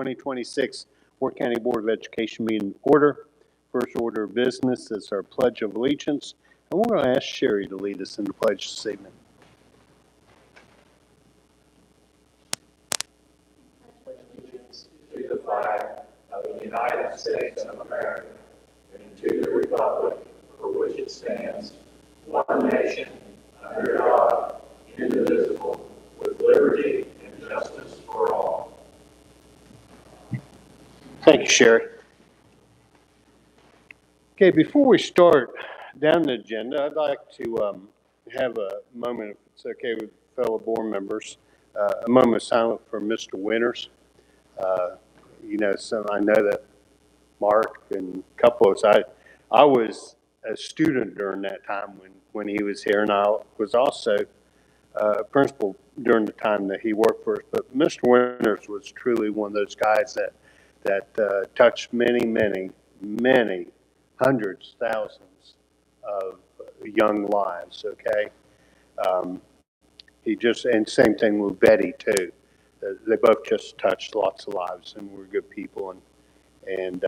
2026 Wirt County Board of Education meeting order. First order of business is our Pledge of Allegiance, and we're going to ask Sherry to lead us in the pledge this evening. To the flag of the United States of America and to the republic for which it stands, one nation, under God, indivisible, with liberty and justice for all. Thank you, Sherry. Okay, before we start down the agenda, I'd like to have a moment, if it's okay with fellow board members, a moment of silence for Mr. Winters. So I know that Mark and a couple of us, I was a student during that time when he was here, and I was also a principal during the time that he worked for us. But Mr. Winters was truly one of those guys that touched many hundreds, thousands of young lives, okay? And same thing with Betty too. They both just touched lots of lives and were good people. And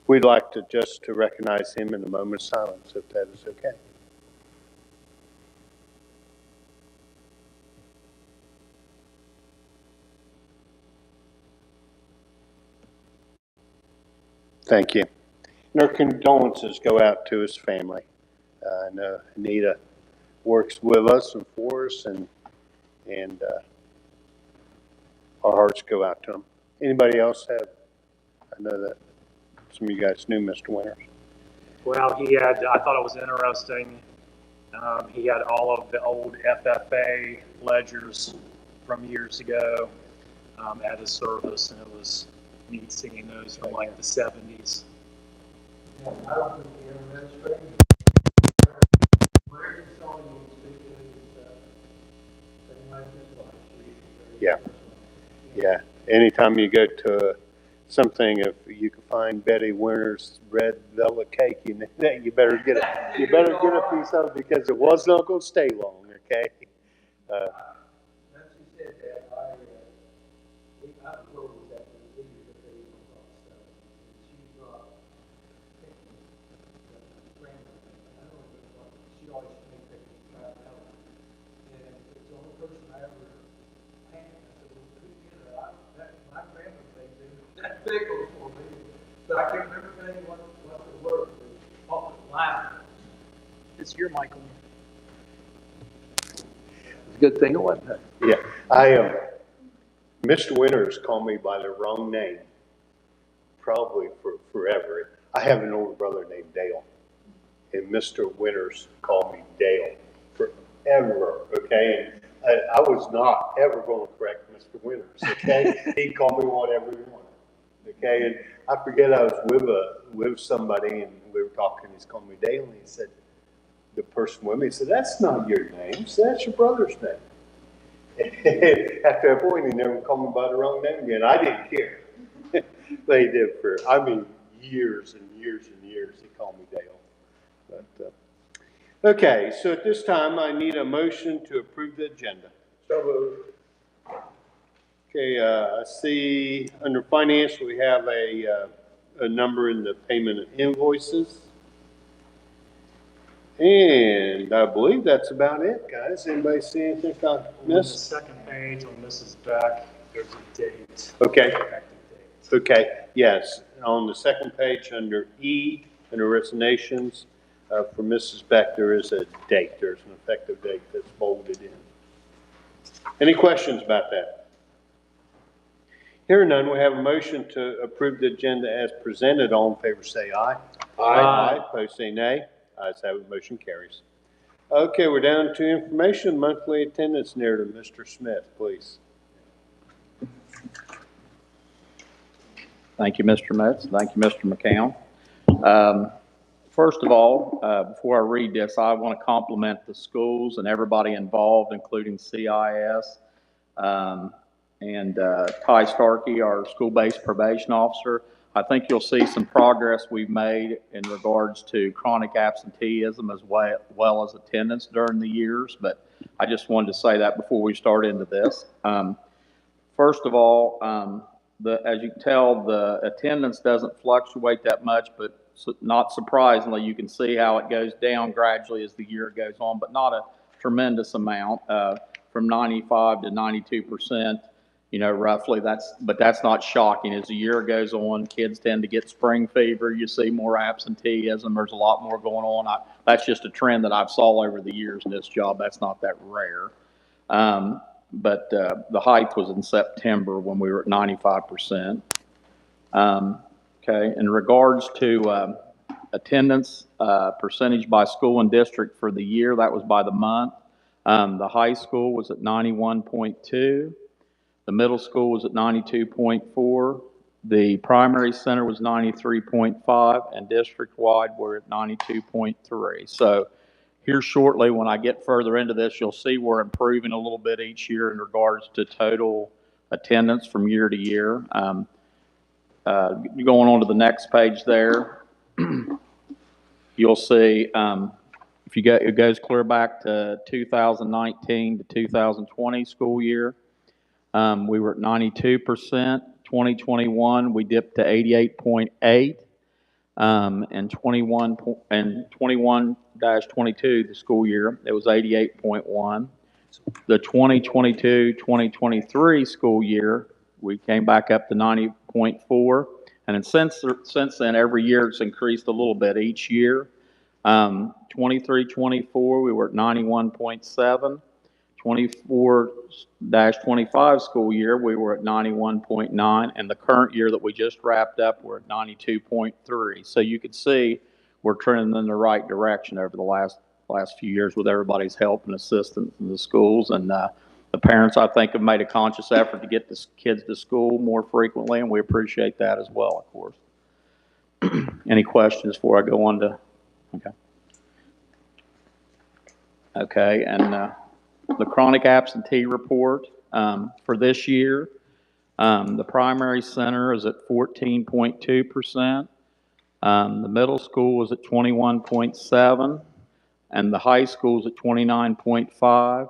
we'd like to recognize him in a moment of silence, if that is okay. Thank you. And our condolences go out to his family. I know Anita works with us and for us, and our hearts go out to him. Anybody else have? I know that some of you guys knew Mr. Winters. Well, I thought it was interesting. He had all of the old FFA ledgers from years ago at his service, and it was neat seeing those from like the 70s. Yeah, I don't think the administration, where you saw you speak to same like this life. Yeah. Yeah. Anytime you go to something, if you can find Betty Winter's red velvet cake, you better get a piece of it because it was not going to stay long. Okay. Nancy said that I wrote that the leader that they stuff. She brought grandmother. I don't know what she always made pictures right now. And it's the only person I ever had. I said, well, who did it? My grandmother made them that big one for me. But I can't remember what the word was. Off the line. It's your Michael. It's a good thing it wasn't. Yeah. Mr. Winters called me by the wrong name, probably for forever. I have an older brother named Dale, and Mr. Winters called me Dale forever, okay? And I was not ever going to correct Mr. Winters, okay? He'd call me whatever he wanted, okay? And I forget I was with somebody, and we were talking, he's calling me Dale, and he said, the person with me said, that's not your name, so that's your brother's name. After that point, he never called me by the wrong name again. I didn't care. They did for, years and years and years. He called me Dale. But okay, so at this time, I need a motion to approve the agenda. So moved. Okay, I see under finance we have a number in the payment of invoices. And I believe that's about it, guys. Anybody see anything I On the missed? second page on Mrs. Beck, there's a date. Okay. Effective date. Okay, yes. On the second page under E, under resignations, for Mrs. Beck, there is a date. There's an effective date that's bolded in. Any questions about that? Hearing none, we have a motion to approve the agenda as presented. All in favor say aye. Aye. Opposed say nay. Ayes have it, motion carries. Okay, we're down to information, monthly attendance narrative. Mr. Smith, please. Thank you, Mr. Metz. Thank you, Mr. McCown. First of all, before I read this, I want to compliment the schools and everybody involved, including CIS, and Ty Starkey, our school-based probation officer. I think you'll see some progress we've made in regards to chronic absenteeism as well as attendance during the years, but I just wanted to say that before we start into this. First of all, as you can tell, the attendance doesn't fluctuate that much, but not surprisingly, you can see how it goes down gradually as the year goes on, but not a tremendous amount, from 95 to 92%, roughly. But that's not shocking. As the year goes on, kids tend to get spring fever. You see more absenteeism. There's a lot more going on. That's just a trend that I've saw over the years in this job. That's not that rare. But the height was in September when we were at 95%. Okay, in regards to attendance percentage by school and district for the year, that was by the month. The high school was at 91.2. The middle school was at 92.4. The primary center was 93.5, and district-wide we're at 92.3. So here shortly, when I get further into this, you'll see we're improving a little bit each year in regards to total attendance from year to year. Going on to the next page there, you'll see if you go, it goes clear back to 2019 to 2020 school year. We were at 92%. 2021, we dipped to 88.8. And 21-22, the school year, it was 88.1. The 2022-2023 school year, we came back up to 90.4. And then since then, every year it's increased a little bit each year. 23-24, we were at 91.7. 24-25 school year, we were at 91.9, and the current year that we just wrapped up, we're at 92.3. So you can see we're trending in the right direction over the last few years with everybody's help and assistance in the schools. And the parents, I think, have made a conscious effort to get the kids to school more frequently, and we appreciate that as well, of course. Any questions before I go on to, okay, and the chronic absentee report for this year, the primary center is at 14.2%. The middle school is at 21.7%, and the high school is at 29.5%.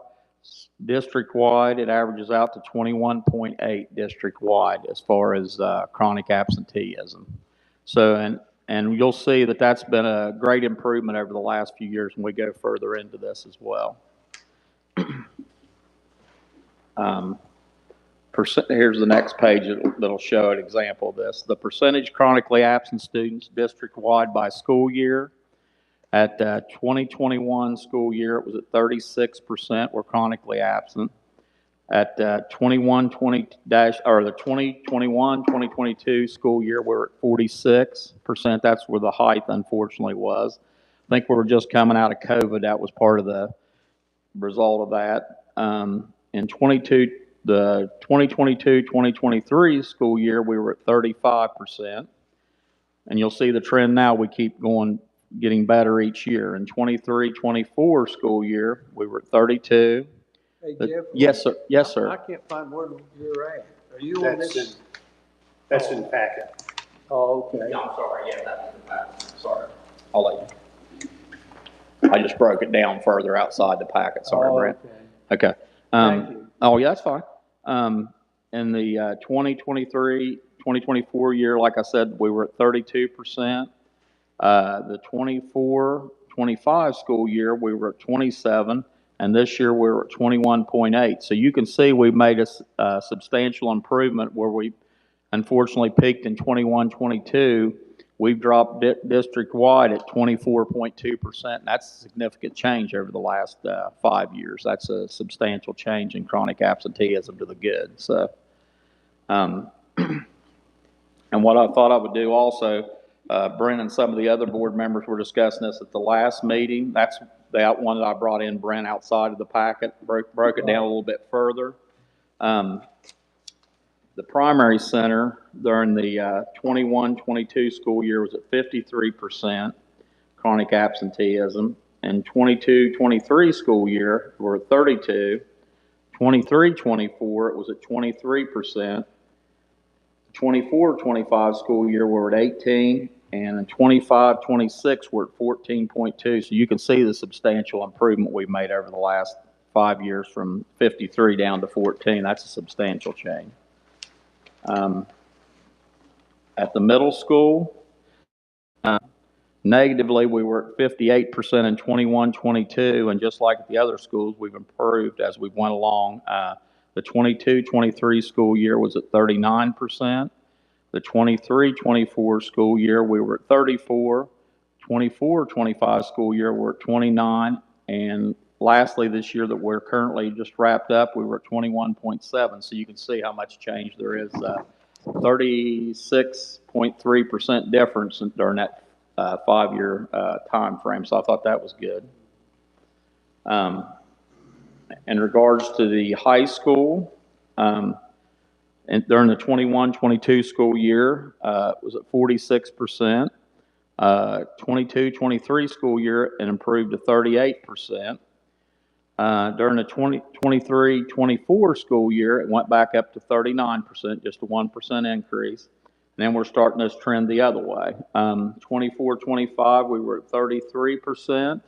District-wide, it averages out to 21.8 district-wide as far as chronic absenteeism. So, and you'll see that that's been a great improvement over the last few years when we go further into this as well. Here's the next page that'll show an example of this. The percentage chronically absent students district-wide by school year. At 2021 school year, it was at 36% were chronically absent. At 2021-2022 school year, we're at 46%. That's where the height, unfortunately, was. I think we were just coming out of COVID. That was part of the result of that. In the 2022-2023 school year, we were at 35%. And you'll see the trend now, we keep getting better each year. In 23-24 school year, we were at 32. Hey, Jeff. Yes, sir. Yes, sir. I can't find where you're at. Are you on this? That's in the packet. Oh, okay. Yeah, I'm sorry, yeah, that's in the packet. Sorry. I'll let you. I just broke it down further outside the packet. Sorry, Brent. Okay. Okay. Thank you. Oh, yeah, that's fine. In the 2023-2024 year, like I said, we were at 32%. The 24-25 school year, we were at 27%, and this year we were at 21.8%. So you can see we've made a substantial improvement where we unfortunately peaked in 21-22. We've dropped district-wide at 24.2%, and that's a significant change over the last 5 years. That's a substantial change in chronic absenteeism to the good. So, and what I thought I would do also, Brent and some of the other board members were discussing this at the last meeting. That's the one that I brought in, Brent, outside of the packet, broke it down a little bit further. The primary center during the 21-22 school year was at 53% chronic absenteeism. And 22-23 school year, we're at 32. 23-24, it was at 23%. 24-25 school year, we're at 18. And in 25-26, we're at 14.2. So you can see the substantial improvement we've made over the last 5 years from 53 down to 14. That's a substantial change. At the middle school, negatively, we were at 58% in 21-22, and just like at the other schools, we've improved as we went along. The 22-23 school year was at 39%. The 23-24 school year, we were at 34. 24-25 school year, we're at 29. And lastly, this year that we're currently just wrapped up, we were at 21.7. So you can see how much change there is. 36.3% difference during that 5-year time frame. So I thought that was good. In regards to the high school, and during the 21-22 school year, it was at 46%. 22-23 school year, it improved to 38%. During the 23-24 school year, it went back up to 39%, just a 1% increase. And then we're starting this trend the other way. 24-25, we were at 33%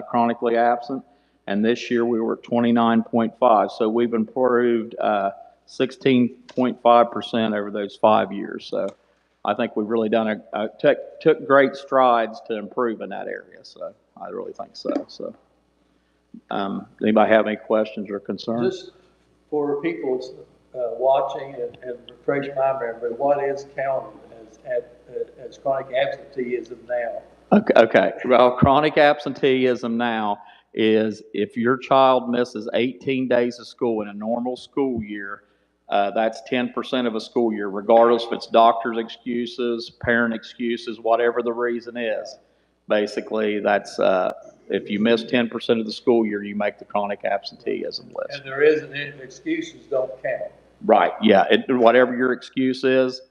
chronically absent, and this year we were at 29.5. So we've improved 16.5% over those 5 years. So I think we've really done took great strides to improve in that area. So I really think so. So anybody have any questions or concerns? Just for people watching and refresh my memory, what is counted as chronic absenteeism now? Okay. Well, chronic absenteeism now is if your child misses 18 days of school in a normal school year, that's 10% of a school year, regardless if it's doctor's excuses, parent excuses, whatever the reason is. Basically, that's if you miss 10% of the school year, you make the chronic absenteeism list. And there isn't any excuses don't count. Right, yeah. Whatever your excuse is,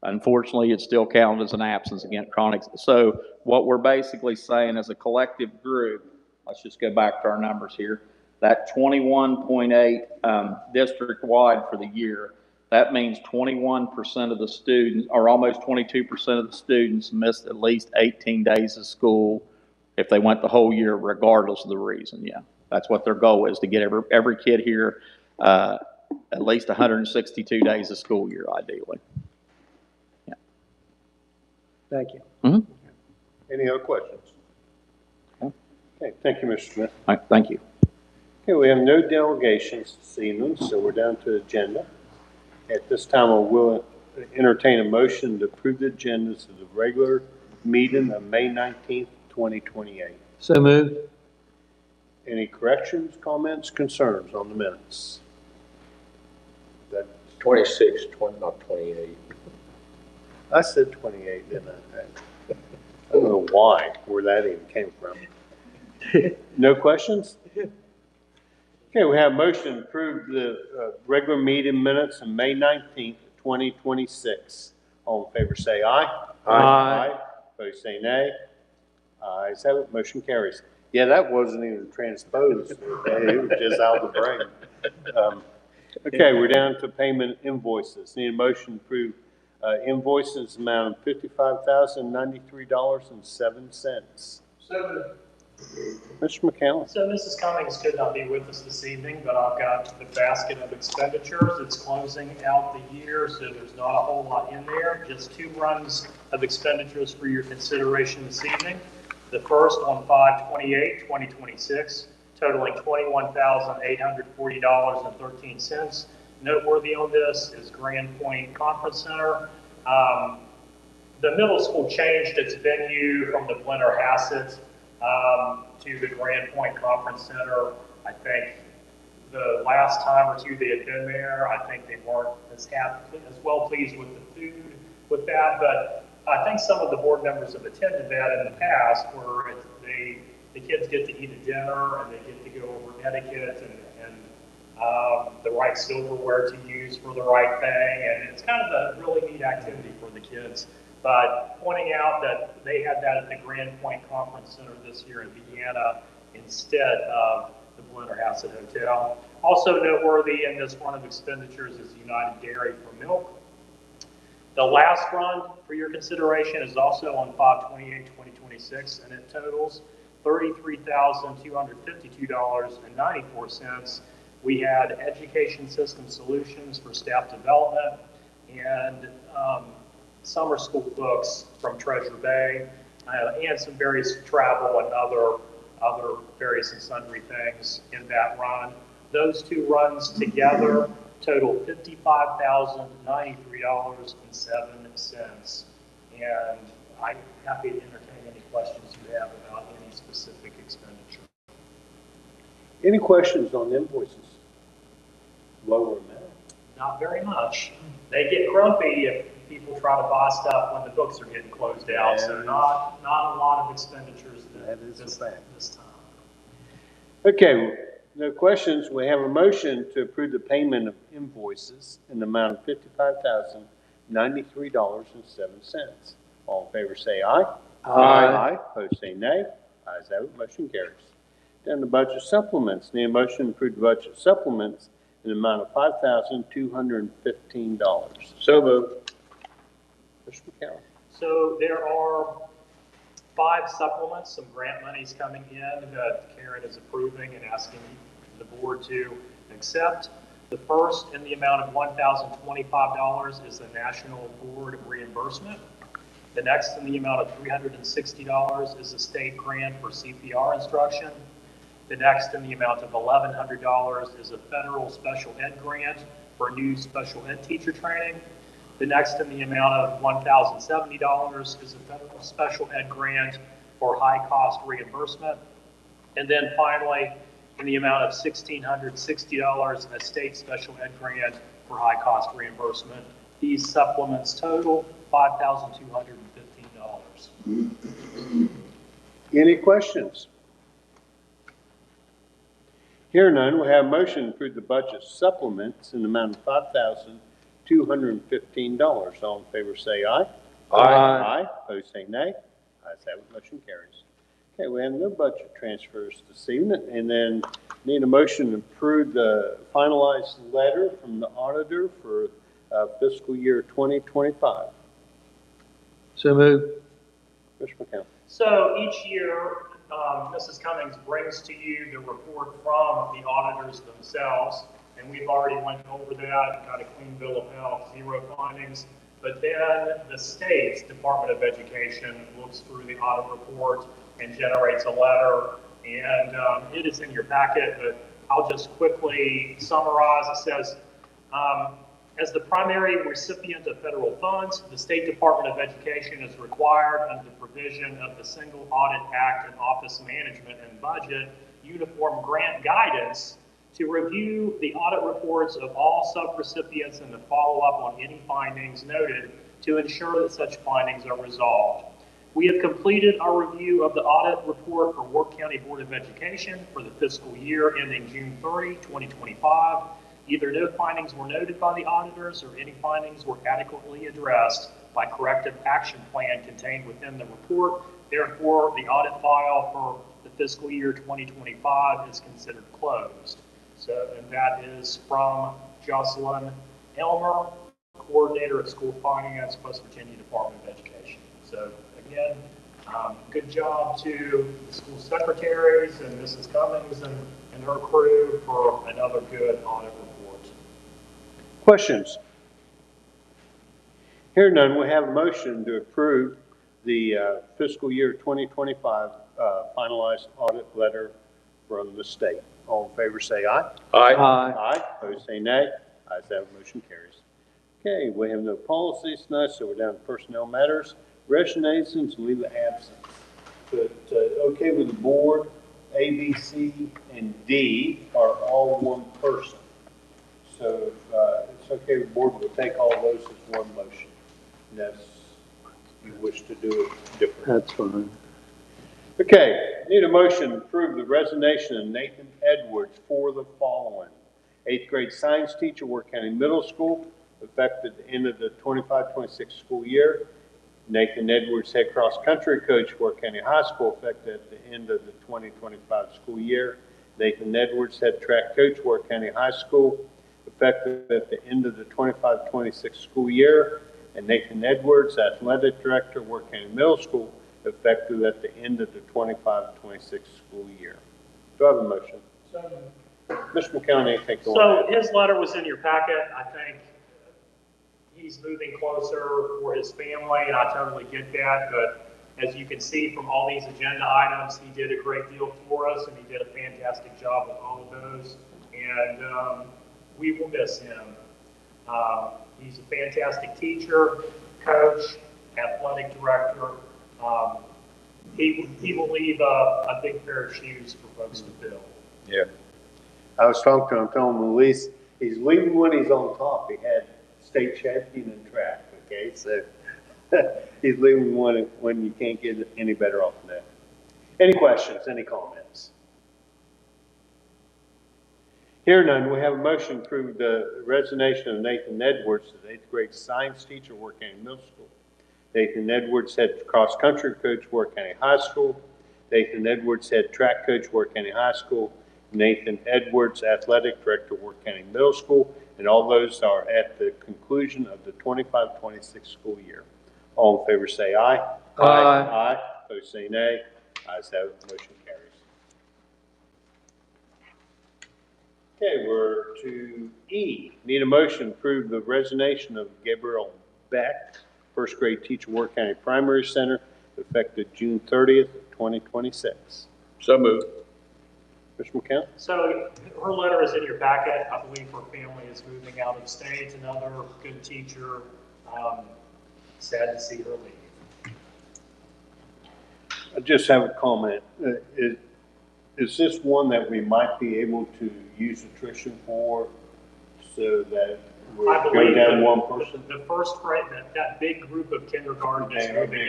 unfortunately, it's still counted as an absence against chronic. So what we're basically saying as a collective group, let's just go back to our numbers here, that 21.8 district-wide for the year, that means 21% of the students, or almost 22% of the students missed at least 18 days of school if they went the whole year, regardless of the reason, yeah. That's what their goal is, to get every kid here at least 162 days of school year, ideally. Yeah. Thank you. Mm-hmm. Any other questions? Okay, thank you, Mr. Smith. All right, thank you. Okay, we have no delegations this evening, so we're down to agenda. At this time, I will entertain a motion to approve the agendas of the regular meeting of May 19th, 2028. So moved. Any corrections, comments, concerns on the minutes? That 26, not 28. I said 28, didn't I? I don't know where that even came from. No questions? Okay, we have a motion to approve the regular meeting minutes on May 19th, 2026. All in favor say aye. Aye. Opposed say nay. Ayes have it, motion carries. Yeah, that wasn't even transposed. It was just out of the brain. Okay, we're down to payment invoices. Need a motion to approve invoices amount of $55,093.07. So, Mr. McCallum. So Mrs. Cummings could not be with us this evening, but I've got the basket of expenditures. It's closing out the year, so there's not a whole lot in there. Just 2 runs of expenditures for your consideration this evening. The first on 5/28/2026, totaling $21,840.13. Noteworthy on this is Grand Point Conference Center. The middle school changed its venue from the Blenner-Hassett to the Grand Point Conference Center. I think the last time or two they had been there, I think they weren't as well pleased with the food with that, but I think some of the board members have attended that in the past, where the kids get to eat a dinner and they get to go over etiquette and the right silverware to use for the right thing, and it's kind of a really neat activity for the kids. But pointing out that they had that at the Grand Point Conference Center this year in Vienna instead of the Blenner-Hassett Hotel. Also noteworthy in this run of expenditures is United Dairy for milk. The last run for your consideration is also on 5/28/2026, and it totals $33,252.94. We had Education System Solutions for staff development, and summer school books from Treasure Bay, and some various travel and other various and sundry things in that run. Those two runs together total $55,093.07. And I'm happy to entertain any questions you have about any specific expenditure. Any questions on invoices? Lower amount. Not very much. They get grumpy if people try to buy stuff when the books are getting closed out. So not a lot of expenditures this time. Okay, no questions. We have a motion to approve the payment of invoices in the amount of $55,093.07. All in favor say aye. Aye. Opposed say nay. Ayes have it, motion carries. Down to budget supplements. Need a motion to approve the budget supplements in the amount of $5,215. So moved. Mr. McCallum. So there are 5 supplements, some grant monies coming in that Karen is approving and asking the board to accept. The first, in the amount of $1,025, is the National Board reimbursement. The next, in the amount of $360, is a state grant for CPR instruction. The next, in the amount of $1,100, is a federal special ed grant for new special ed teacher training. The next, in the amount of $1,070, is a federal special ed grant for high-cost reimbursement. And then finally, in the amount of $1,660, a state special ed grant for high-cost reimbursement. These supplements total $5,215. Any questions? Here none, we have a motion to approve the budget supplements in the amount of $5,215. All in favor say aye. Aye. Opposed say nay. Ayes have it, motion carries. Okay, we have no budget transfers this evening, and then need a motion to approve the finalized letter from the auditor for fiscal year 2025. So moved. Mr. McCown. So each year, Mrs. Cummings brings to you the report from the auditors themselves, and we've already went over that, got a clean bill of health, 0 findings. But then the state's Department of Education looks through the audit report and generates a letter, and it is in your packet, but I'll just quickly summarize. It says, as the primary recipient of federal funds, the State Department of Education is required under the provision of the Single Audit Act and Office Management and Budget Uniform Grant Guidance to review the audit reports of all subrecipients and to follow up on any findings noted to ensure that such findings are resolved. We have completed our review of the audit report for Wirt County Board of Education for the fiscal year ending June 30, 2025. Either no findings were noted by the auditors or any findings were adequately addressed by corrective action plan contained within the report. Therefore, the audit file for the fiscal year 2025 is considered closed. So, and that is from Jocelyn Elmer, Coordinator of School Finance, West Virginia Department of Education. So again, good job to the school secretaries and Mrs. Cummings and her crew for another good audit report. Questions? Here none, we have a motion to approve the fiscal year 2025 finalized audit letter from the state. All in favor say aye. Aye. Aye. Opposed say nay. Ayes have it, motion carries. Okay, we have no policies tonight, so we're down to personnel matters. Resignations, leave of absence. But okay with the board, A, B, C, and D are all one person. So if it's okay with the board, we'll take all those as one motion. Unless you wish to do it differently. That's fine. Okay, need a motion to approve the resignation of Nathan Edwards for the following. 8th grade science teacher, Wirt County Middle School, effective the end of the 25-26 school year. Nathan Edwards, head cross country coach, Wirt County High School, effective at the end of the 2025 school year. Nathan Edwards, head track coach, Wirt County High School, effective at the end of the 25-26 school year. And Nathan Edwards, athletic director, Wirt County Middle School, effective at the end of the 25-26 school year. Do I have a motion? Mr. McCown, anything going on? So his letter was in your packet. I think he's moving closer for his family, and I totally get that, but as you can see from all these agenda items, he did a great deal for us, and he did a fantastic job with all of those, and we will miss him. He's a fantastic teacher, coach, athletic director. He will leave a big pair of shoes for folks to fill. Yeah. I was talking to him, telling him at least he's leaving when he's on top. He had state champion in track, okay? So he's leaving when you can't get any better off than that. Any questions, any comments? Hearing none, we have a motion to approve the resignation of Nathan Edwards as 8th grade science teacher, Wirt County Middle School. Nathan Edwards, head cross-country coach, Wirt County High School. Nathan Edwards, head track coach, Wirt County High School. Nathan Edwards, athletic director, Wirt County Middle School. And all those are at the conclusion of the 25-26 school year. All in favor say aye. Aye. Aye. Opposed say nay. Ayes have it, motion carries. Okay, we're to E. Need a motion to approve the resignation of Gabriel Beck, first grade teacher, Wirt County Primary Center, effective June 30th, 2026. So moved. Mr. McCown? So her letter is in your packet. I believe her family is moving out of state. Another good teacher. Sad to see her leave. I just have a comment. Is this one that we might be able to use attrition for so that we're I going believe down one person? The first grade, that big group of kindergarten is moving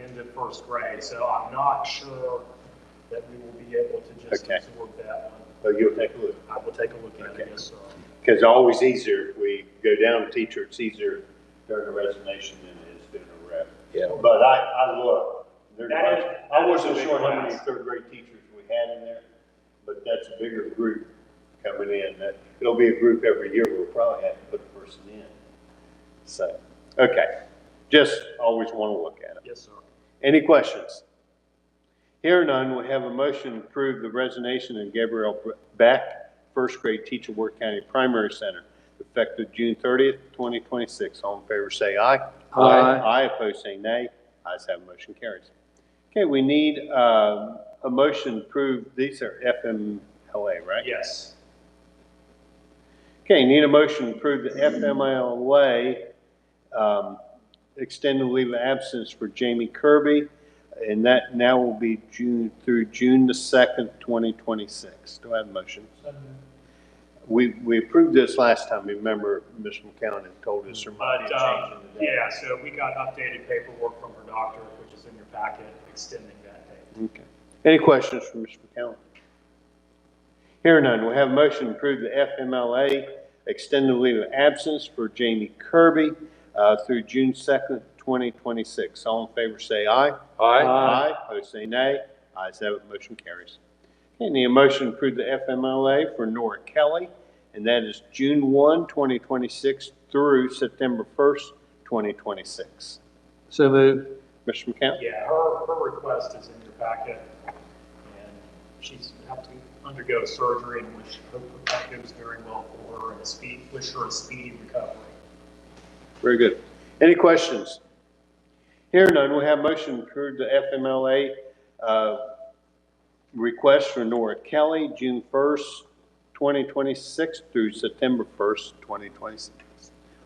into first grade. So I'm not sure that we will be able to just absorb that one. So you'll take a look. I will take a look at it, yes, sir. Because it's always easier, if we go down a teacher, it's easier during a resignation than it is doing a rep. Yeah. But I look, I wasn't that is a sure big how many class. third grade teachers we had in there, but that's a bigger group coming in. It'll be a group every year, we'll probably have to put a person in. So, okay, just always want to look at it. Yes, sir. Any questions? Hearing none, we have a motion to approve the resignation of Gabriel Beck, first grade teacher, Wirt County Primary Center, effective June 30th, 2026. All in favor say aye. Aye. Aye, opposed say nay. Ayes have, motion carries. Okay, we need a motion to approve, these are FMLA, right? Yes. Okay, need a motion to approve the FMLA extended leave of absence for Jamie Kirby, and that now will be through June the 2nd, 2026. Do I have a motion? We approved this last time. Remember, Mr. McCown had told us there might be a change in the date. Yeah, so we got updated paperwork from her doctor, which is in your packet, extending that date. Okay. Any questions from Mr. McCown? Hearing none, we have a motion to approve the FMLA extended leave of absence for Jamie Kirby through June 2nd, 2026. All in favor say aye. Aye. Opposed say nay. Ayes have it, motion carries. Okay, need a motion to approve the FMLA for Nora Kelly, and that is June 1, 2026 through September 1st, 2026. So moved. Mr. McCown? Yeah, her request is in your packet, and she's have to undergo surgery, and which hopefully that goes very well for her, and wish her a speedy recovery. Very good. Any questions? Hearing none, we have a motion to approve the FMLA request for Nora Kelly, June 1st, 2026 through September 1st, 2026.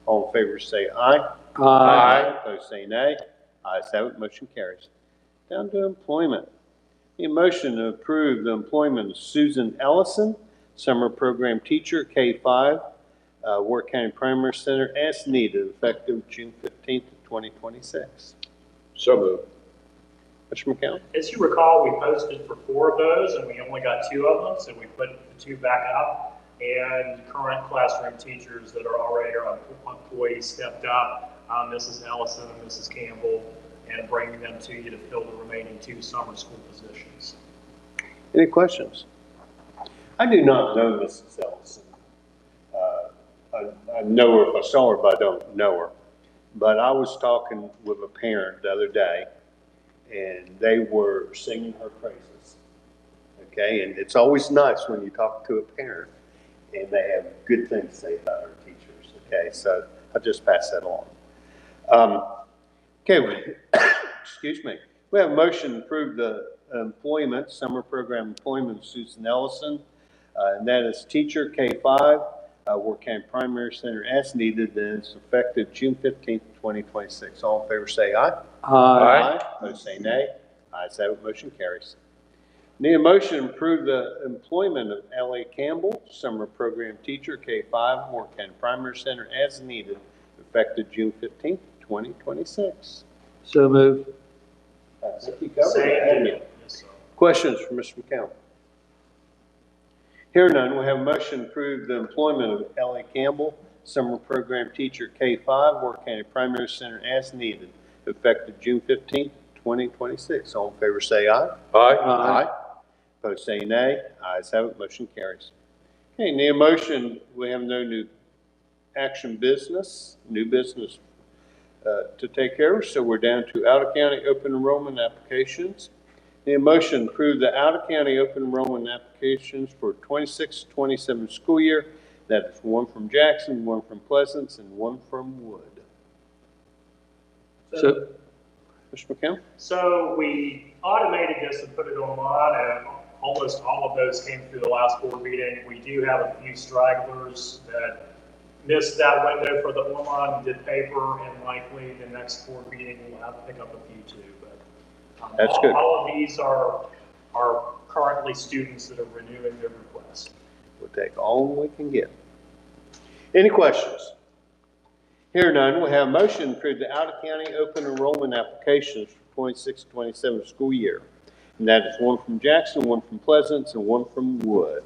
All in favor say aye. Aye. Opposed say nay. Ayes have it, motion carries. Down to employment. Need a motion to approve the employment of Susan Ellison, summer program teacher, K-5, Wirt County Primary Center, as needed, effective June 15th, 2026. So moved. Mr. McCown? As you recall, we posted for 4 of those, and we only got 2 of them, so we put the 2 back up, and current classroom teachers that are already our employees stepped up, Mrs. Ellison and Mrs. Campbell, and bringing them to you to fill the remaining 2 summer school positions. Any questions? I do not know Mrs. Ellison. I know her if I saw her, but I don't know her. But I was talking with a parent the other day, and they were singing her praises. Okay, and it's always nice when you talk to a parent and they have good things to say about our teachers. Okay, so I'll just pass that along. Okay, excuse me. We have a motion to approve the summer program employment of Susan Ellison, and that is teacher K-5, Wirt County Primary Center as needed, and it's effective June 15th, 2026. All in favor say aye. Aye. Opposed say nay. Ayes have it, motion carries. Need a motion to approve the employment of L.A. Campbell, summer program teacher, K-5, Wirt County Primary Center, as needed, effective June 15th, 2026. So moved. Questions for Mr. McCown? Hearing none, we have a motion to approve the employment of L.A. Campbell, summer program teacher, K-5, Wirt County Primary Center, as needed, effective June 15th, 2026. All in favor say aye. Aye. Opposed say nay. Ayes have it, motion carries. Okay, need a motion, we have no new new business to take care of, so we're down to out-of-county open enrollment applications. Need a motion to approve the out-of-county open enrollment applications for 26-27 school year. That is one from Jackson, one from Pleasance, and one from Wood. So, Mr. McCown? So we automated this and put it online, and almost all of those came through the last board meeting. We do have a few stragglers that missed that window for the online and did paper, and likely the next board meeting we'll have to pick up a few too. But That's good. All of these are currently students that are renewing their request. We'll take all we can get. Any questions? Hearing none, we have a motion to approve the out-of-county open enrollment applications for 26-27 school year. And that is one from Jackson, one from Pleasance, and one from Wood.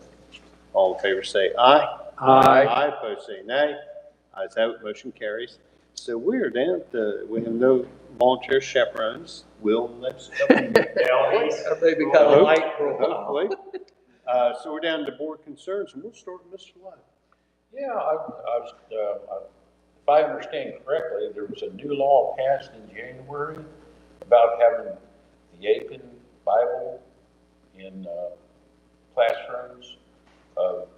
All in favor say aye. Aye. Opposed say nay. Ayes have it, motion carries. So we are down to, we have no volunteer chaperones. Will next couple of years. That may be kind of light for a while. Hopefully. So we're down to board concerns, and we'll start with Mr. Lott. Yeah, if I understand correctly, there was a new law passed in January about having the Aiken Bible in classrooms of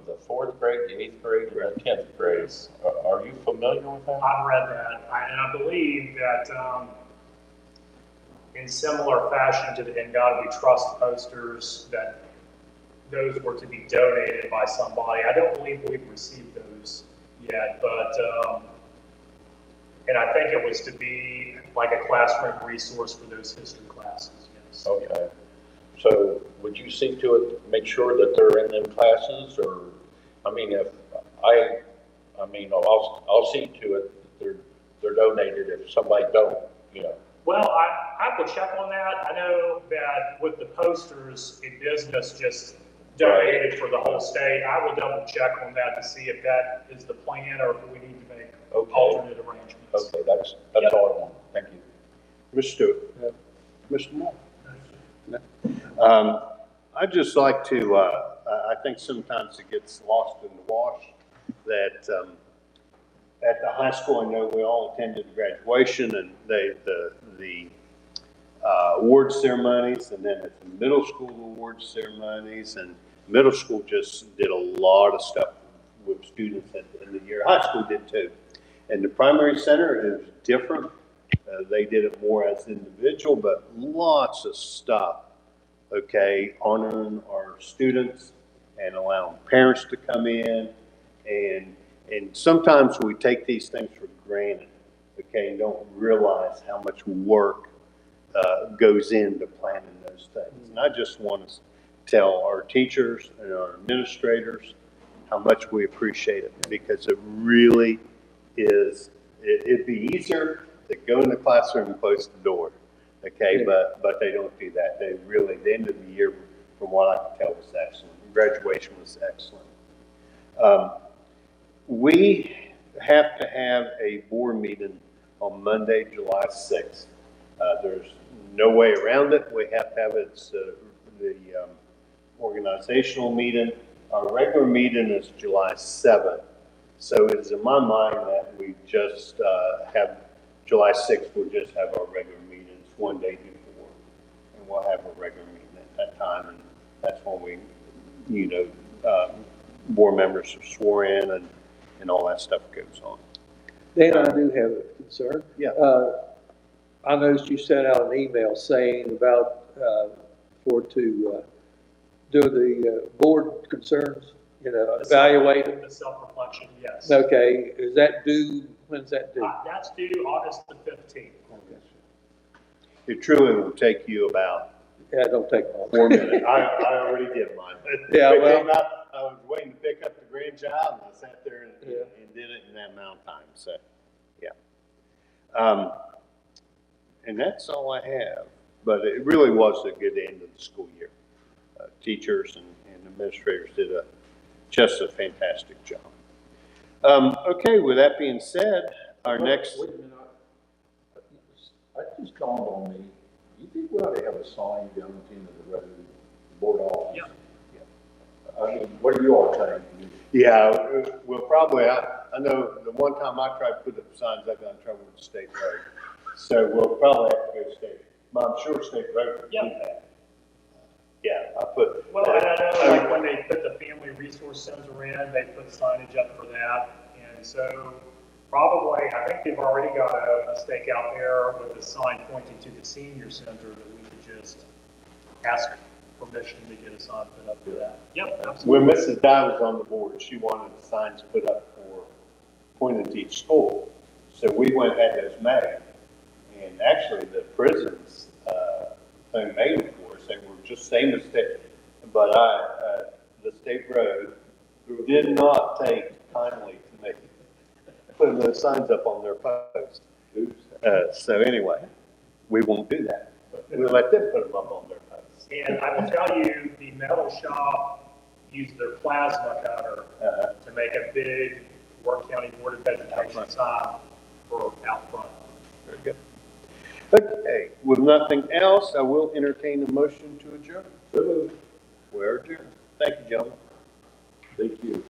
the 4th grade, the 8th grade, and the 10th grade. Are you familiar with that? I've read that, and I believe that in similar fashion to the In God We Trust posters, that those were to be donated by somebody. I don't believe we've received those yet, but and I think it was to be like a classroom resource for those history classes. Yes. Okay. So would you see to it, make sure that they're in them classes, or, I mean, I'll see to it that they're donated if somebody don't, you know. Well, I have to check on that. I know that with the posters, a business just donated for the whole state. I will double check on that to see if that is the plan or if we need to make alternate arrangements. Okay, that's all I want. Thank you. Mr. Stewart. Mr. Moore. I'd just like to, I think sometimes it gets lost in the wash that at the high school, I know we all attended graduation and the award ceremonies, and then at the middle school award ceremonies, and middle school just did a lot of stuff with students at the end of the year. High school did too. And the primary center is different. They did it more as individual, but lots of stuff, okay, honoring our students and allowing parents to come in. And sometimes we take these things for granted, okay, and don't realize how much work goes into planning those things. And I just want to tell our teachers and our administrators how much we appreciate it, because it really is, it'd be easier to go in the classroom and close the door, okay, but they don't do that. They really, the end of the year, from what I can tell, was excellent. Graduation was excellent. We have to have a board meeting on Monday, July 6th. There's no way around it. We have to have it. It's the organizational meeting. Our regular meeting is July 7th. So it is in my mind that we just have July 6th, we'll just have our regular meetings one day before. And we'll have a regular meeting at that time. And that's when we, board members are sworn in and all that stuff goes on. Dan, I do have a concern. Yeah. I noticed you sent out an email saying about, do the board concerns, evaluate them. The self-reflection, yes. Okay, is that due, when's that due? That's due August the 15th. It truly will take you about Yeah, it don't take long. 4 minutes. I already did mine. Yeah, It well- came out, I was waiting to pick up the grandchild, and I sat there and Yeah. did it in that amount of time, so, yeah. And that's all I have, but it really was a good end of the school year. Teachers and administrators did just a fantastic job. Okay, with that being said, our next. Wait a minute, it just dawned on me, you think we ought to have a sign down at the end of the road, board office? Yeah. I mean, what do you all think? Yeah, we'll probably, I know the one time I tried to put up signs, I got in trouble with the state road. So we'll probably have to go state, but I'm sure state road would do Yeah. that. Yeah, I put. Well, and I know, like, when they put the Family Resource Center in, they put signage up for that, and so probably, I think they've already got a stake out there with a sign pointing to the senior center that we could just ask permission to get a sign put up for that. Yep, absolutely. When Mrs. Dye was on the board, she wanted the signs put up for pointing to each school. So we went and had those made, and actually the prisons, thing made them for us, they were just same as state, but the state road did not take kindly to make, putting those signs up on their posts. So anyway, we won't do that. We'll let them put them up on their posts. And I will tell you, the metal shop used their plasma cutter to make a big Wirt County Board of Vegetation sign for out front. Very good. Okay, with nothing else, I will entertain a motion to adjourn.